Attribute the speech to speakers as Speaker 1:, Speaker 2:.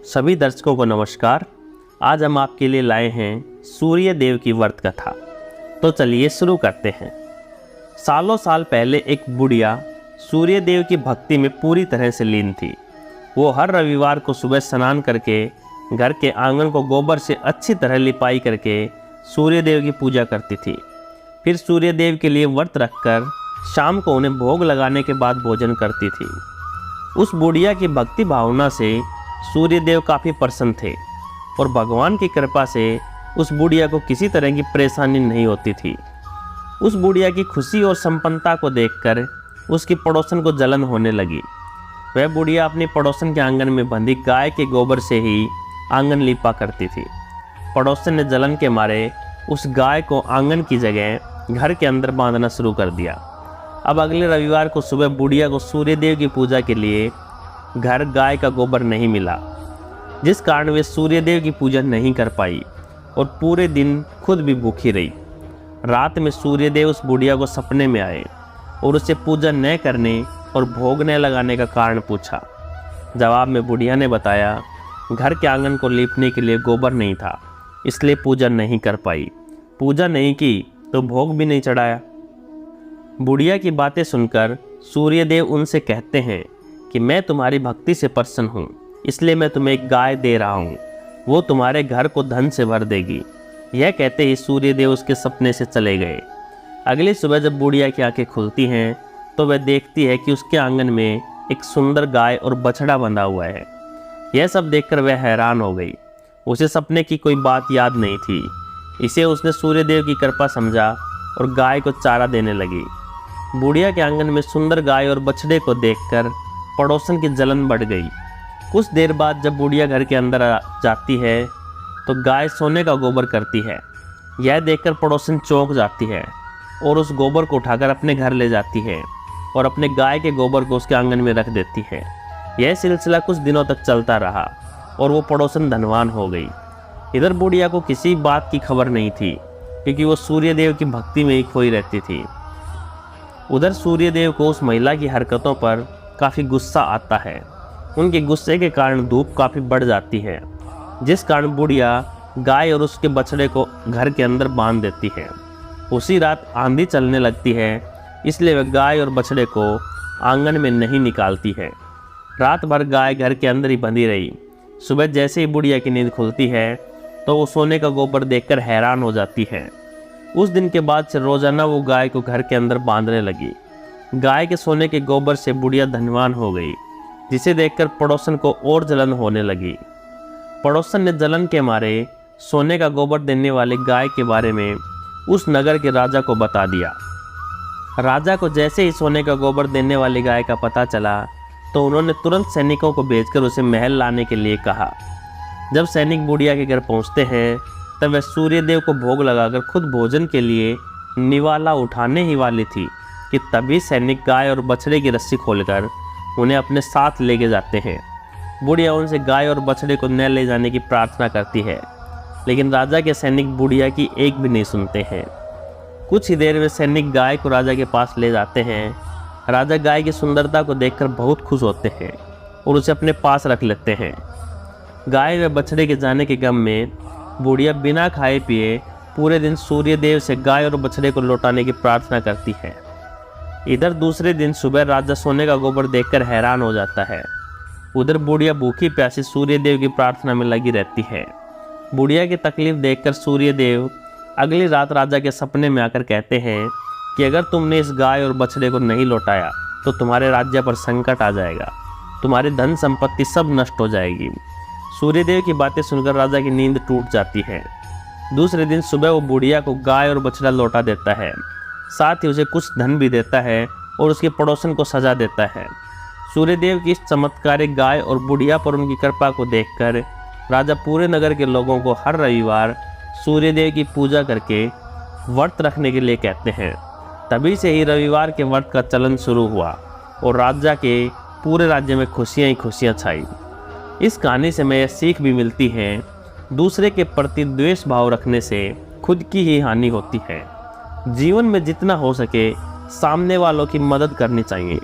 Speaker 1: सभी दर्शकों को नमस्कार। आज हम आपके लिए लाए हैं सूर्य देव की व्रत कथा। तो चलिए शुरू करते हैं। सालों साल पहले एक बुढ़िया सूर्य देव की भक्ति में पूरी तरह से लीन थी। वो हर रविवार को सुबह स्नान करके घर के आंगन को गोबर से अच्छी तरह लिपाई करके सूर्य देव की पूजा करती थी। फिर सूर्य देव के लिए व्रत रखकर शाम को उन्हें भोग लगाने के बाद भोजन करती थी। उस बुढ़िया की भक्ति भावना से सूर्य देव काफ़ी प्रसन्न थे और भगवान की कृपा से उस बुढ़िया को किसी तरह की परेशानी नहीं होती थी। उस बुढ़िया की खुशी और संपन्नता को देखकर उसकी पड़ोसन को जलन होने लगी। वह बुढ़िया अपनी पड़ोसन के आंगन में बंधी गाय के गोबर से ही आंगन लिपा करती थी। पड़ोसन ने जलन के मारे उस गाय को आंगन की जगह घर के अंदर बांधना शुरू कर दिया। अब अगले रविवार को सुबह बुढ़िया को सूर्य देव की पूजा के लिए घर गाय का गोबर नहीं मिला, जिस कारण वे सूर्य देव की पूजा नहीं कर पाई और पूरे दिन खुद भी भूखी रही। रात में सूर्य देव उस बुढ़िया को सपने में आए और उसे पूजा न करने और भोग न लगाने का कारण पूछा। जवाब में बुढ़िया ने बताया, घर के आंगन को लीपने के लिए गोबर नहीं था, इसलिए पूजा नहीं कर पाई। पूजा नहीं की तो भोग भी नहीं चढ़ाया। बुढ़िया की बातें सुनकर सूर्य देव उनसे कहते हैं कि मैं तुम्हारी भक्ति से प्रसन्न हूँ, इसलिए मैं तुम्हें एक गाय दे रहा हूँ। वो तुम्हारे घर को धन से भर देगी। यह कहते ही सूर्य देव उसके सपने से चले गए। अगली सुबह जब बुढ़िया की आंखें खुलती हैं तो वह देखती है कि उसके आंगन में एक सुंदर गाय और बछड़ा बंधा हुआ है। यह सब देखकर वह हैरान हो गई। उसे सपने की कोई बात याद नहीं थी। इसे उसने सूर्य देव की कृपा समझा और गाय को चारा देने लगी। बुढ़िया के आंगन में सुंदर गाय और बछड़े को देखकर पड़ोसन की जलन बढ़ गई। कुछ देर बाद जब बुढ़िया घर के अंदर जाती है तो गाय सोने का गोबर करती है। यह देखकर पड़ोसन चौंक जाती है और उस गोबर को उठाकर अपने घर ले जाती है और अपने गाय के गोबर को उसके आंगन में रख देती है। यह सिलसिला कुछ दिनों तक चलता रहा और वो पड़ोसन धनवान हो गई। इधर बुढ़िया को किसी बात की खबर नहीं थी, क्योंकि वो सूर्य देव की भक्ति में ही खोई रहती थी। उधर सूर्य देव को उस महिला की हरकतों पर काफ़ी गुस्सा आता है। उनके गुस्से के कारण धूप काफ़ी बढ़ जाती है, जिस कारण बुढ़िया गाय और उसके बछड़े को घर के अंदर बांध देती है। उसी रात आंधी चलने लगती है, इसलिए वह गाय और बछड़े को आंगन में नहीं निकालती है। रात भर गाय घर के अंदर ही बंधी रही। सुबह जैसे ही बुढ़िया की नींद खुलती है तो वो सोने का गोबर देखकर हैरान हो जाती है। उस दिन के बाद से रोजाना वो गाय को घर के अंदर बांधने लगी। गाय के सोने के गोबर से बुढ़िया धनवान हो गई, जिसे देखकर पड़ोसन को और जलन होने लगी। पड़ोसन ने जलन के मारे सोने का गोबर देने वाली गाय के बारे में उस नगर के राजा को बता दिया। राजा को जैसे ही सोने का गोबर देने वाली गाय का पता चला तो उन्होंने तुरंत सैनिकों को भेजकर उसे महल लाने के लिए कहा। जब सैनिक बुढ़िया के घर पहुंचते हैं तब वह सूर्य देव को भोग लगाकर खुद भोजन के लिए निवाला उठाने ही वाली थी कि तभी सैनिक गाय और बछड़े की रस्सी खोलकर उन्हें अपने साथ लेके जाते हैं। बुढ़िया उनसे गाय और बछड़े को न ले जाने की प्रार्थना करती है, लेकिन राजा के सैनिक बुढ़िया की एक भी नहीं सुनते हैं। कुछ ही देर में सैनिक गाय को राजा के पास ले जाते हैं। राजा गाय की सुंदरता को देखकर बहुत खुश होते हैं और उसे अपने पास रख लेते हैं। गाय व बछड़े के जाने के गम में बुढ़िया बिना खाए पिए पूरे दिन सूर्य देव से गाय और बछड़े को लौटाने की प्रार्थना करती है। इधर दूसरे दिन सुबह राजा सोने का गोबर देखकर हैरान हो जाता है। उधर बुढ़िया भूखी प्यासी सूर्य देव की प्रार्थना में लगी रहती है। बुढ़िया की तकलीफ देखकर सूर्य देव अगली रात राजा के सपने में आकर कहते हैं कि अगर तुमने इस गाय और बछड़े को नहीं लौटाया तो तुम्हारे राज्य पर संकट आ जाएगा, तुम्हारी धन संपत्ति सब नष्ट हो जाएगी। सूर्य देव की बातें सुनकर राजा की नींद टूट जाती है। दूसरे दिन सुबह वो बुढ़िया को गाय और बछड़ा लौटा देता है, साथ ही उसे कुछ धन भी देता है और उसके पड़ोसन को सजा देता है। सूर्यदेव की इस चमत्कारिक गाय और बुढ़िया पर उनकी कृपा को देखकर राजा पूरे नगर के लोगों को हर रविवार सूर्यदेव की पूजा करके व्रत रखने के लिए कहते हैं। तभी से ही रविवार के व्रत का चलन शुरू हुआ और राजा के पूरे राज्य में खुशियाँ ही खुशियाँ छाई। इस कहानी से हमें यह सीख भी मिलती है, दूसरे के प्रति द्वेष भाव रखने से खुद की ही हानि होती है। जीवन में जितना हो सके सामने वालों की मदद करनी चाहिए।